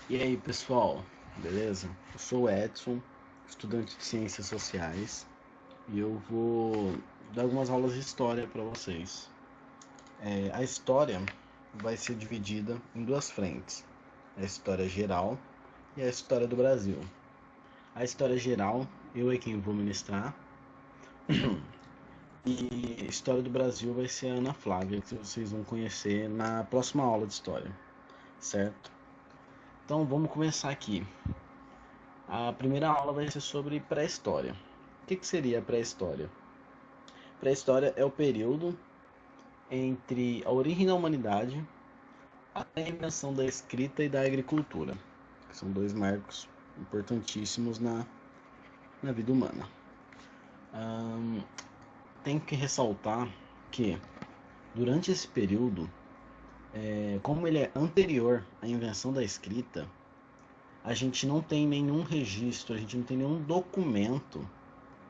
E aí, pessoal, beleza? Eu sou o Edson, estudante de Ciências Sociais, e eu vou dar algumas aulas de história para vocês. A história vai ser dividida em duas frentes: a história geral e a história do Brasil. A história geral, eu é quem vou ministrar, e a história do Brasil vai ser a Ana Flávia, que vocês vão conhecer na próxima aula de história, certo? Então vamos começar aqui. A primeira aula vai ser sobre pré-história. O que seria a pré-história? Pré-história é o período entre a origem da humanidade até a invenção da escrita e da agricultura, que são dois marcos importantíssimos na vida humana. Tem que ressaltar que, durante esse período, como ele é anterior à invenção da escrita, a gente não tem nenhum registro, a gente não tem nenhum documento,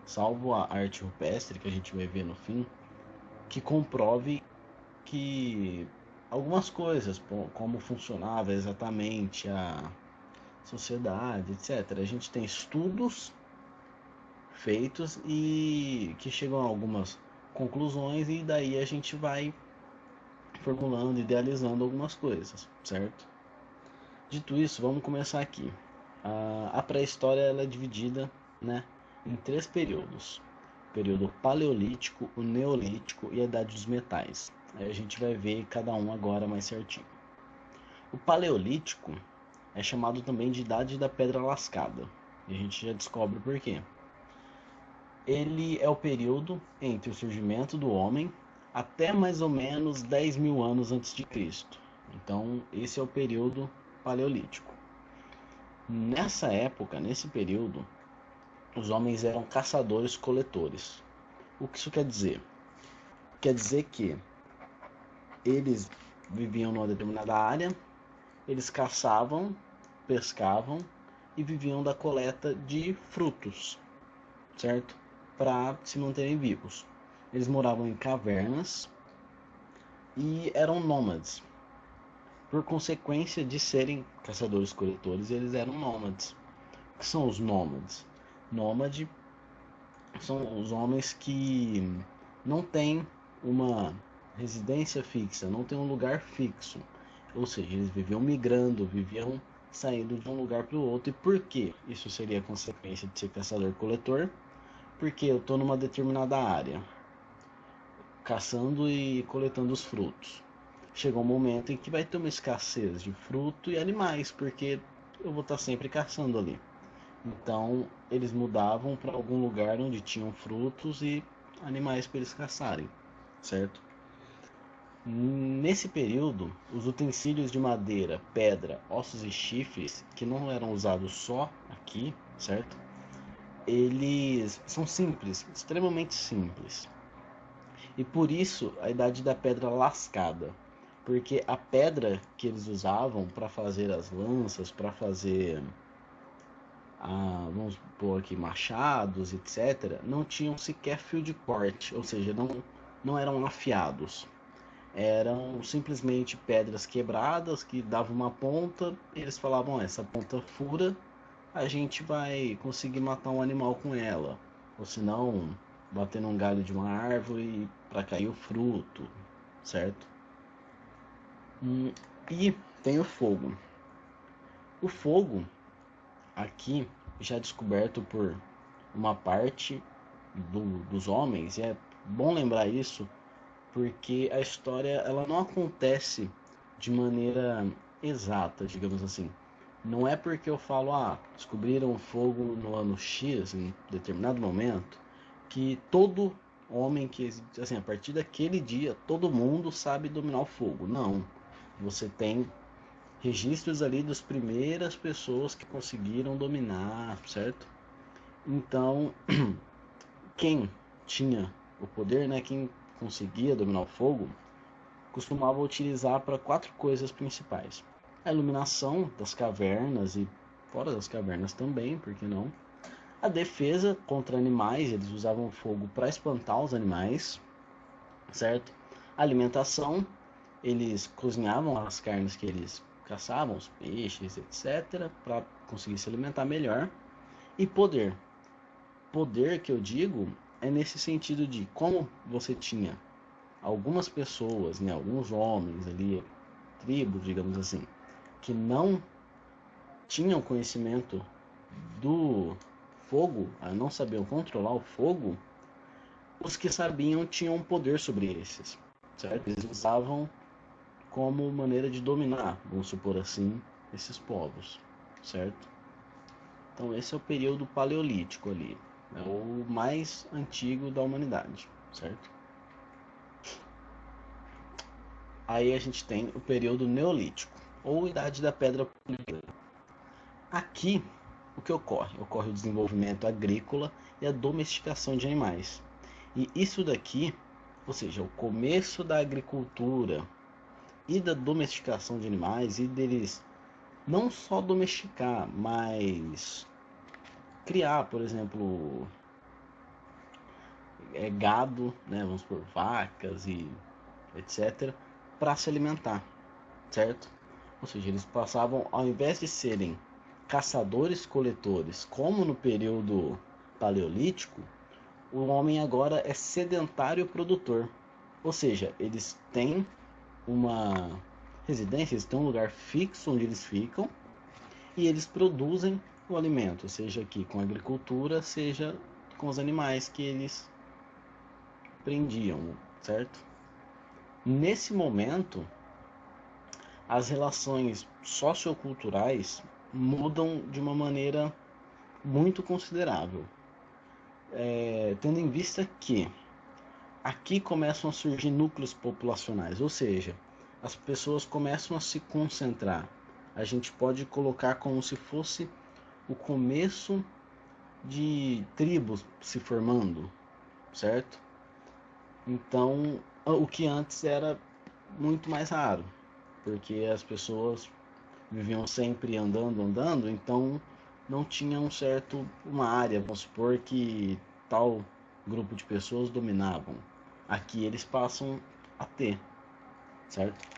salvo a arte rupestre que a gente vai ver no fim, que comprove que algumas coisas, como funcionava exatamente a sociedade, etc. A gente tem estudos feitos e que chegam a algumas conclusões e daí a gente vai formulando, idealizando algumas coisas, certo? Dito isso, vamos começar aqui. A pré-história ela é dividida, né, em três períodos: o período paleolítico, o neolítico e a idade dos metais. Aí a gente vai ver cada um agora mais certinho. O paleolítico é chamado também de idade da pedra lascada, e a gente já descobre por quê. Ele é o período entre o surgimento do homem até mais ou menos 10 mil anos antes de Cristo. Então, esse é o período paleolítico. Nessa época, nesse período, os homens eram caçadores-coletores. O que isso quer dizer? Quer dizer que eles viviam numa determinada área, eles caçavam, pescavam e viviam da coleta de frutos, certo? Para se manterem vivos. Eles moravam em cavernas e eram nômades. Por consequência de serem caçadores-coletores, eles eram nômades. O que são os nômades? Nômade são os homens que não têm uma residência fixa, não têm um lugar fixo. Ou seja, eles viviam migrando, viviam saindo de um lugar para o outro. E por que isso seria consequência de ser caçador-coletor? Porque eu estou numa determinada área, caçando e coletando os frutos. Chega um momento em que vai ter uma escassez de fruto e animais, porque eu vou estar sempre caçando ali. Então eles mudavam para algum lugar onde tinham frutos e animais para eles caçarem, certo? Nesse período, os utensílios de madeira, pedra, ossos e chifres, que não eram usados só aqui, certo? Eles são simples, extremamente simples. E por isso a idade da pedra lascada, porque a pedra que eles usavam para fazer as lanças, para fazer, vamos pôr aqui, machados, etc., não tinham sequer fio de corte, ou seja, não eram afiados. Eram simplesmente pedras quebradas que davam uma ponta, e eles falavam: essa ponta fura, a gente vai conseguir matar um animal com ela. Ou se não, bater num galho de uma árvore para cair o fruto, certo? E tem o fogo. O fogo, aqui, já descoberto por uma parte dos homens, e é bom lembrar isso, porque a história ela não acontece de maneira exata, digamos assim. Não é porque eu falo, descobriram fogo no ano X, em determinado momento, que todo homem que, assim, a partir daquele dia, todo mundo sabe dominar o fogo. Não. Você tem registros ali das primeiras pessoas que conseguiram dominar, certo? Então, quem tinha o poder, né, quem conseguia dominar o fogo, costumava utilizar para quatro coisas principais: a iluminação das cavernas e fora das cavernas também, por que não? A defesa contra animais, eles usavam fogo para espantar os animais, certo? A alimentação, eles cozinhavam as carnes que eles caçavam os peixes, etc., para conseguir se alimentar melhor. E poder. Poder que eu digo é nesse sentido de como você tinha algumas pessoas, né, alguns homens ali, tribos, digamos assim, que não tinham conhecimento do fogo, não sabiam controlar o fogo, os que sabiam tinham poder sobre esses, certo? Eles usavam como maneira de dominar, vamos supor assim, esses povos, certo? Então esse é o período paleolítico ali, é o mais antigo da humanidade, certo? Aí a gente tem o período neolítico, ou idade da pedra polida. Aqui, o que ocorre? Ocorre o desenvolvimento agrícola e a domesticação de animais. E isso daqui, ou seja, o começo da agricultura e da domesticação de animais, e deles não só domesticar, mas criar, por exemplo, gado, né, vamos por vacas e etc., para se alimentar, certo? Ou seja, eles passavam, ao invés de serem caçadores-coletores, como no período paleolítico, o homem agora é sedentário produtor. Ou seja, eles têm uma residência, eles têm um lugar fixo onde eles ficam e eles produzem o alimento, seja aqui com a agricultura, seja com os animais que eles prendiam, certo? Nesse momento, as relações socioculturais mudam de uma maneira muito considerável, tendo em vista que aqui começam a surgir núcleos populacionais, ou seja, as pessoas começam a se concentrar. A gente pode colocar como se fosse o começo de tribos se formando, certo? Então, o que antes era muito mais raro, porque as pessoas viviam sempre andando, então não tinha uma área, vamos supor que tal grupo de pessoas dominavam. Aqui eles passam a ter, certo?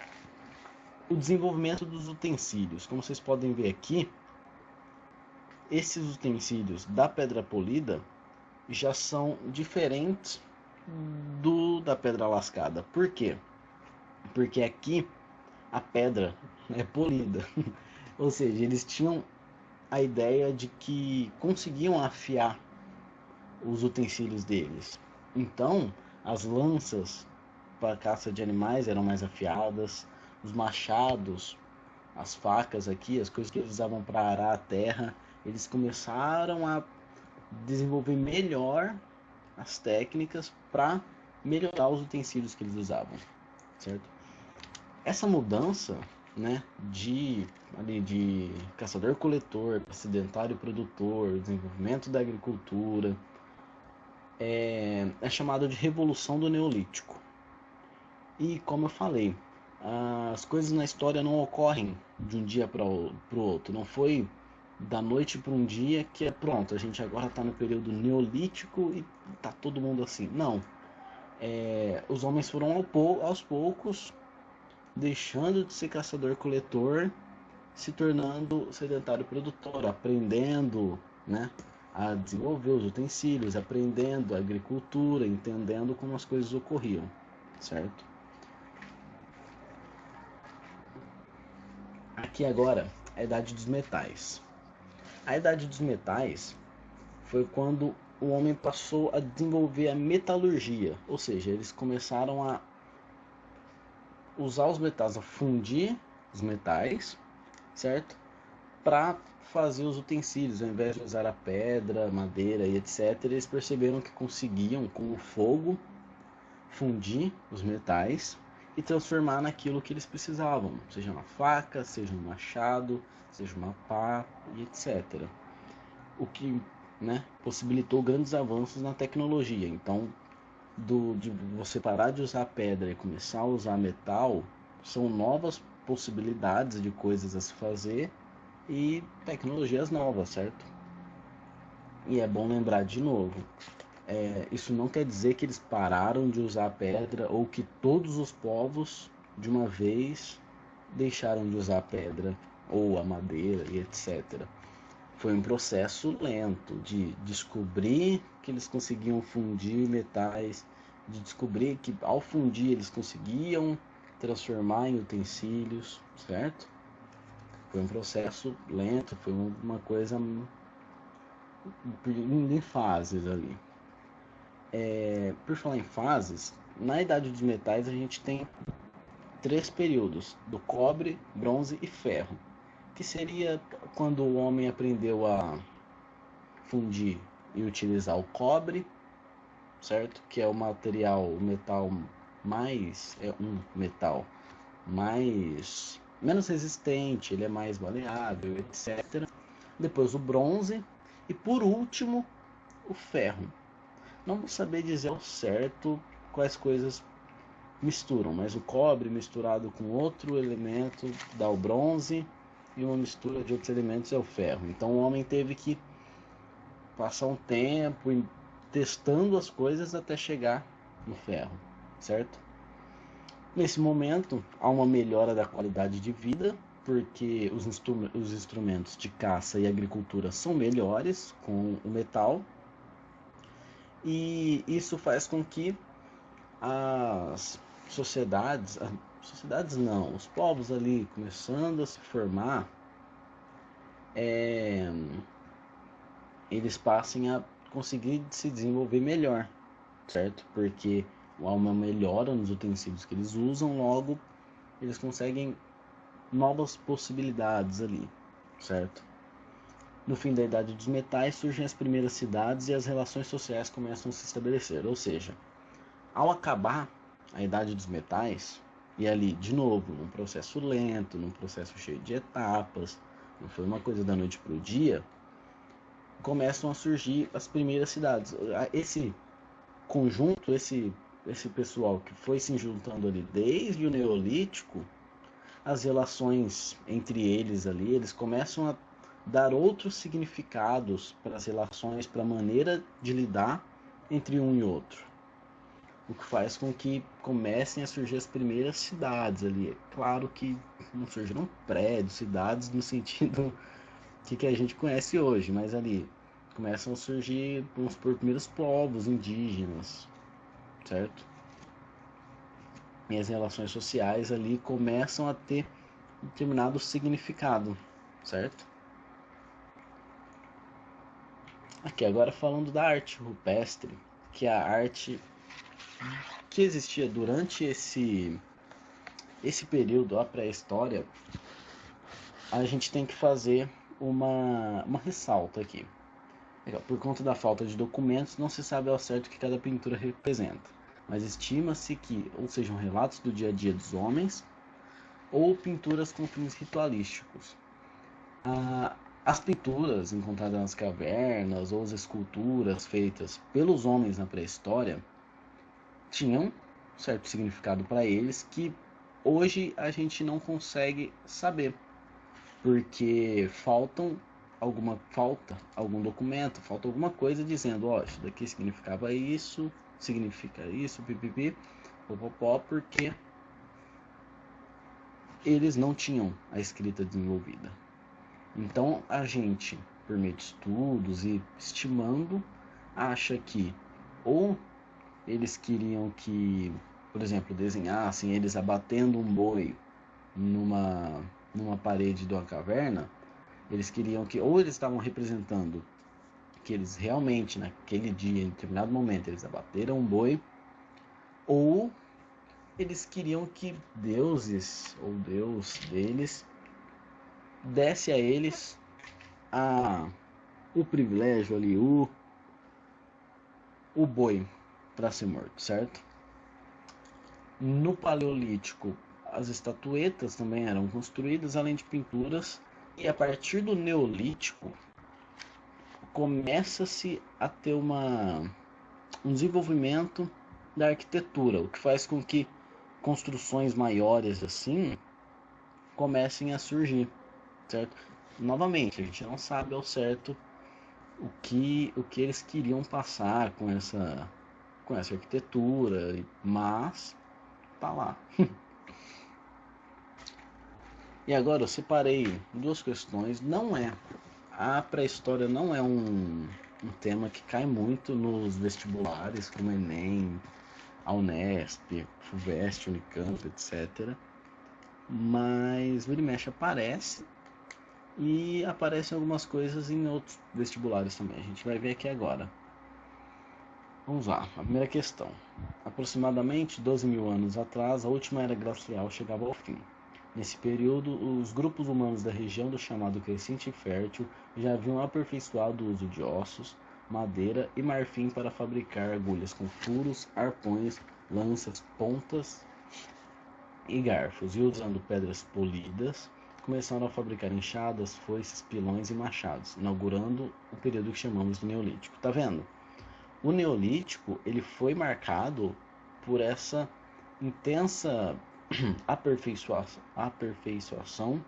O desenvolvimento dos utensílios, como vocês podem ver aqui, esses utensílios da pedra polida já são diferentes da pedra lascada. Por quê? Porque aqui a pedra é polida. Ou seja, eles tinham a ideia de que conseguiam afiar os utensílios deles. Então, as lanças para caça de animais eram mais afiadas, os machados, as facas aqui, as coisas que eles usavam para arar a terra, eles começaram a desenvolver melhor as técnicas para melhorar os utensílios que eles usavam, certo? Essa mudança, né, de caçador-coletor para sedentário-produtor, desenvolvimento da agricultura, é chamada de Revolução do Neolítico. E como eu falei, as coisas na história não ocorrem de um dia para o outro. Não foi da noite para um dia que é pronto, a gente agora está no período neolítico e está todo mundo assim. Não. Os homens foram aos poucos deixando de ser caçador-coletor, se tornando sedentário-produtor, aprendendo, né, a desenvolver os utensílios, aprendendo a agricultura, entendendo como as coisas ocorriam, certo? Aqui agora é a Idade dos Metais. A Idade dos Metais foi quando o homem passou a desenvolver a metalurgia, ou seja, eles começaram a usar os metais, a fundir os metais, certo? Para fazer os utensílios, ao invés de usar a pedra, madeira e etc., eles perceberam que conseguiam, com o fogo, fundir os metais e transformar naquilo que eles precisavam, seja uma faca, seja um machado, seja uma pá e etc. O que, né, possibilitou grandes avanços na tecnologia. Então, de você parar de usar pedra e começar a usar metal, são novas possibilidades de coisas a se fazer e tecnologias novas, certo? E é bom lembrar de novo, isso não quer dizer que eles pararam de usar pedra ou que todos os povos de uma vez deixaram de usar a pedra ou a madeira e etc. Foi um processo lento de descobrir que eles conseguiam fundir metais, de descobrir que ao fundir eles conseguiam transformar em utensílios, certo? Foi um processo lento, foi uma coisa em fases ali. Por falar em fases, na Idade dos Metais a gente tem 3 períodos: do cobre, bronze e ferro, que seria quando o homem aprendeu a fundir e utilizar o cobre, certo? Que é o material, o metal mais, é um metal mais menos resistente, ele é mais maleável, etc. Depois o bronze e por último o ferro. Não vou saber dizer ao certo quais coisas misturam, mas o cobre misturado com outro elemento dá o bronze e uma mistura de outros elementos é o ferro. Então o homem teve que passar um tempo testando as coisas até chegar no ferro, certo? Nesse momento há uma melhora da qualidade de vida, porque os instrumentos de caça e agricultura são melhores com o metal, e isso faz com que as sociedades não, os povos ali começando a se formar, é, eles passem a conseguir se desenvolver melhor, certo? Porque há uma melhora nos utensílios que eles usam, logo eles conseguem novas possibilidades ali, certo? No fim da Idade dos Metais surgem as primeiras cidades e as relações sociais começam a se estabelecer, ou seja, ao acabar a Idade dos Metais, e ali, de novo, num processo lento, num processo cheio de etapas, não foi uma coisa da noite para o dia, começam a surgir as primeiras cidades. Esse conjunto, esse pessoal que foi se juntando ali desde o Neolítico, as relações entre eles ali, eles começam a dar outros significados para as relações, para a maneira de lidar entre um e outro. O que faz com que comecem a surgir as primeiras cidades ali. É claro que não surgiram prédios, cidades no sentido que a gente conhece hoje, mas ali começam a surgir, vamos supor, primeiros povos indígenas, certo? E as relações sociais ali começam a ter um determinado significado, certo? Aqui agora falando da arte rupestre, que é a arte que existia durante esse período, a pré-história, a gente tem que fazer uma ressalta aqui. Por conta da falta de documentos, não se sabe ao certo o que cada pintura representa, mas estima-se que ou sejam relatos do dia a dia dos homens ou pinturas com fins ritualísticos. As pinturas encontradas nas cavernas ou as esculturas feitas pelos homens na pré-história tinham certo significado para eles que hoje a gente não consegue saber, porque falta algum documento, falta alguma coisa dizendo, ó, isso daqui significava isso, significa isso, pipipi, popopó, porque eles não tinham a escrita desenvolvida. Então a gente, por meio de estudos e estimando, acha que ou eles queriam que, por exemplo, desenhassem eles abatendo um boi numa parede de uma caverna. Eles queriam que, ou eles estavam representando que eles realmente, naquele dia, em determinado momento, eles abateram um boi, ou eles queriam que deuses, ou Deus deles, desse a eles o privilégio ali, o boi para ser morto, certo? No Paleolítico, as estatuetas também eram construídas, além de pinturas, e a partir do Neolítico começa-se a ter um desenvolvimento da arquitetura, o que faz com que construções maiores assim comecem a surgir, certo? Novamente, a gente não sabe ao certo o que eles queriam passar com essa arquitetura, mas tá lá. E agora eu separei duas questões. Não é A pré-história não é um tema que cai muito nos vestibulares, como Enem, a Unesp, FUVEST, Unicamp, etc. Mas vira e mexe aparece, e aparecem algumas coisas em outros vestibulares também. A gente vai ver aqui agora. Vamos lá, a primeira questão. Aproximadamente 12 mil anos atrás, a última era glacial chegava ao fim. Nesse período, os grupos humanos da região do chamado Crescente Fértil já haviam aperfeiçoado o uso de ossos, madeira e marfim para fabricar agulhas com furos, arpões, lanças, pontas e garfos, e usando pedras polidas, começaram a fabricar enxadas, foices, pilões e machados, inaugurando o período que chamamos de Neolítico. Tá vendo? O Neolítico ele foi marcado por essa intensa aperfeiçoação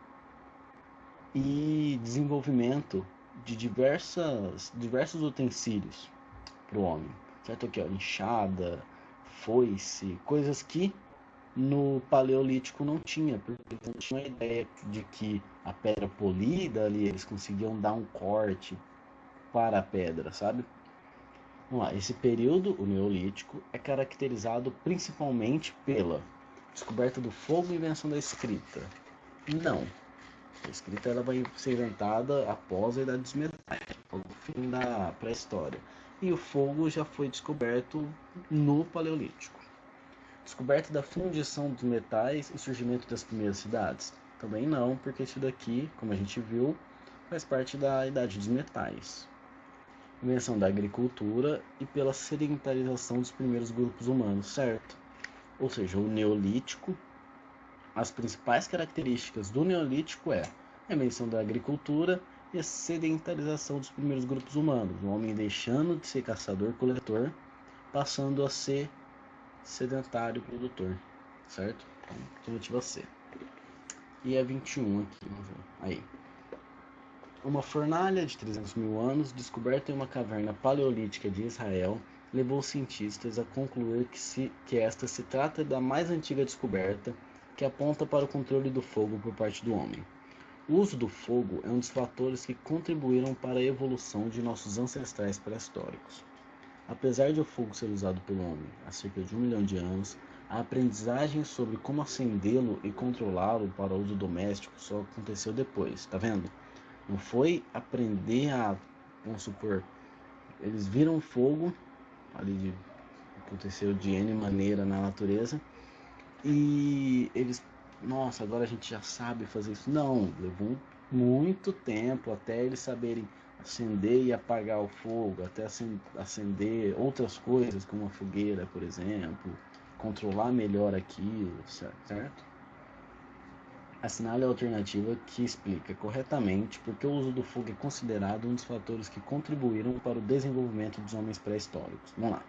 e desenvolvimento de diversos utensílios para o homem. Certo? Aqui, ó, enxada, foice, coisas que no Paleolítico não tinha, porque eles não tinham a ideia de que a pedra polida ali eles conseguiam dar um corte para a pedra, sabe? Vamos lá, esse período, o Neolítico, é caracterizado principalmente pela descoberta do fogo e invenção da escrita. Não, a escrita ela vai ser inventada após a Idade dos Metais, o fim da pré-história. E o fogo já foi descoberto no Paleolítico. Descoberta da fundição dos metais e surgimento das primeiras cidades. Também não, porque isso daqui, como a gente viu, faz parte da Idade dos Metais. Invenção da agricultura e pela sedentarização dos primeiros grupos humanos, certo? Ou seja, o Neolítico, as principais características do Neolítico é a invenção da agricultura e a sedentarização dos primeiros grupos humanos, o homem deixando de ser caçador-coletor, passando a ser sedentário produtor, certo? Então, alternativa C. E a 21 aqui, vamos ver. Aí. Uma fornalha de 300 mil anos, descoberta em uma caverna paleolítica de Israel, levou os cientistas a concluir que esta se trata da mais antiga descoberta, que aponta para o controle do fogo por parte do homem. O uso do fogo é um dos fatores que contribuíram para a evolução de nossos ancestrais pré-históricos. Apesar de o fogo ser usado pelo homem há cerca de 1 milhão de anos, a aprendizagem sobre como acendê-lo e controlá-lo para uso doméstico só aconteceu depois, tá vendo? Não foi aprender a, vamos supor, eles viram fogo, ali aconteceu de N maneira na natureza, e eles, nossa, agora a gente já sabe fazer isso. Não, levou muito tempo até eles saberem acender e apagar o fogo, até acender outras coisas, como a fogueira, por exemplo, controlar melhor aquilo, certo? Assinale a alternativa que explica corretamente porque o uso do fogo é considerado um dos fatores que contribuíram para o desenvolvimento dos homens pré-históricos. Vamos lá.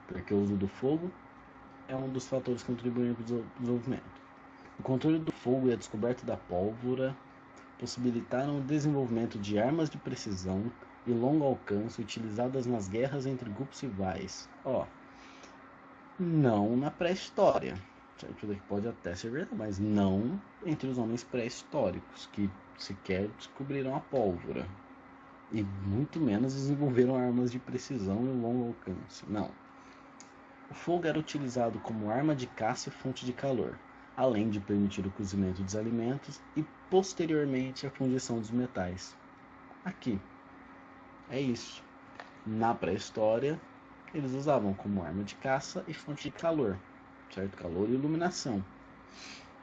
Porque o uso do fogo é um dos fatores que contribuíram para o desenvolvimento. O controle do fogo e a descoberta da pólvora possibilitaram o desenvolvimento de armas de precisão e longo alcance utilizadas nas guerras entre grupos rivais. Não na pré-história. Isso daqui pode até ser verdade, mas não entre os homens pré-históricos, que sequer descobriram a pólvora. E muito menos desenvolveram armas de precisão e longo alcance. Não. O fogo era utilizado como arma de caça e fonte de calor, além de permitir o cozimento dos alimentos e posteriormente a fundição dos metais. Aqui. É isso. Na pré-história, eles usavam como arma de caça e fonte de calor, certo? Calor e iluminação.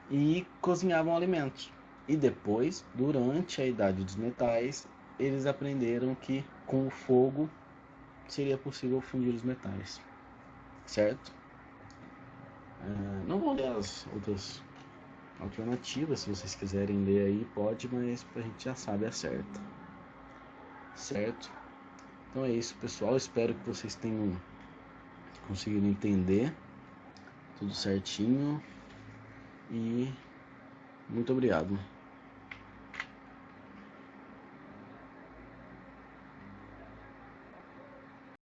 E cozinhavam alimentos. E depois, durante a Idade dos Metais, eles aprenderam que com o fogo seria possível fundir os metais, certo? Não vou ler as outras alternativas, se vocês quiserem ler aí pode, mas a gente já sabe a certa, certo? Então é isso, pessoal, espero que vocês tenham conseguido entender tudo certinho e muito obrigado.